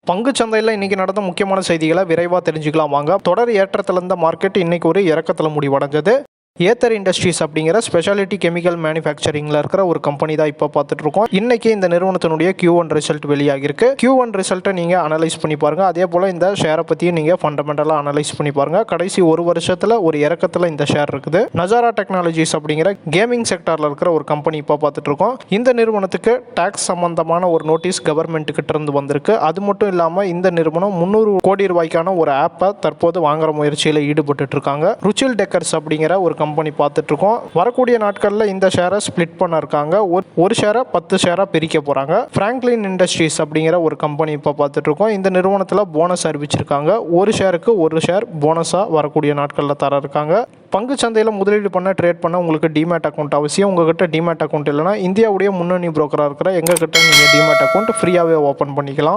பங்குச்சந்தையில் இன்னைக்கு நடந்த முக்கியமான செய்திகளை விரைவாக தெரிஞ்சுக்கலாம் வாங்க. தொடர் ஏற்றத்தில் இருந்த மார்க்கெட் இன்னைக்கு ஒரு இறக்கத்தில் முடிவடைஞ்சது. ஏத்தர் இண்டஸ்ட்ரீஸ் அப்படிங்கிற ஸ்பெஷாலிட்டி கெமிக்கல் மேனுஃபேக்சரிங்கில் இருக்கிற ஒரு கம்பெனி தான் இப்போ பார்த்துட்டு இருக்கோம். இன்னைக்கு இந்த நிறுவனத்தினுடைய Q1 ரிசல்ட் வெளியாகிருக்கு. Q1 ரிசல்ட்டை நீங்கள் அனலைஸ் பண்ணி பாருங்க. அதே போல் இந்த ஷேரை பற்றியும் நீங்கள் ஃபண்டமெண்டலாக அனலைஸ் பண்ணி பாருங்க. கடைசி ஒரு வருஷத்தில் ஒரு இறக்கத்தில் இந்த ஷேர் இருக்குது. நஜாரா டெக்னாலஜிஸ் அப்படிங்கிற கேமிங் செக்டாரில் இருக்கிற ஒரு கம்பெனி இப்போ பார்த்துட்டு இருக்கோம். இந்த நிறுவனத்துக்கு டாக்ஸ் சம்பந்தமான ஒரு நோட்டீஸ் கவர்மெண்ட் கிட்ட இருந்து வந்திருக்கு. அது மட்டும் இல்லாமல் இந்த நிறுவனம் 300 கோடி ரூபாய்க்கான ஒரு ஆப்பை தற்போது வாங்குற முயற்சியில் ஈடுபட்டு இருக்காங்க. ருச்சில் டெக்கர்ஸ் அப்படிங்கிற ஒரு கம்பெனி பார்த்துட்டு இருக்கோம். வரக்கூடிய நாட்களில் இந்த ஷேரை ஸ்பிளிட் பண்ண இருக்காங்க. ஒரு ஷேரை 10 ஷேராக பிரிக்க போறாங்க. பிராங்க்லின் இண்டஸ்ட்ரீஸ் அப்படிங்கிற ஒரு கம்பெனி இப்போ பார்த்துட்டு இருக்கோம். இந்த நிறுவனத்தில் போனஸ் அறிவிச்சிருக்காங்க. ஒரு ஷேருக்கு ஒரு ஷேர் போனஸாக வரக்கூடிய நாட்களில் தர இருக்காங்க. பங்கு சந்தையில் முதலீடு பண்ண ட்ரேட் பண்ண உங்களுக்கு டிமேட் அக்கௌண்ட் அவசியம். உங்ககிட்ட டிமேட் அக்கௌண்ட் இல்லைனா இந்தியாவுடைய முன்னணி புரோக்கராக இருக்கிற எங்ககிட்ட நீங்கள் டிமேட் அக்கௌண்ட் ஃப்ரீயாகவே ஓப்பன் பண்ணிக்கலாம்.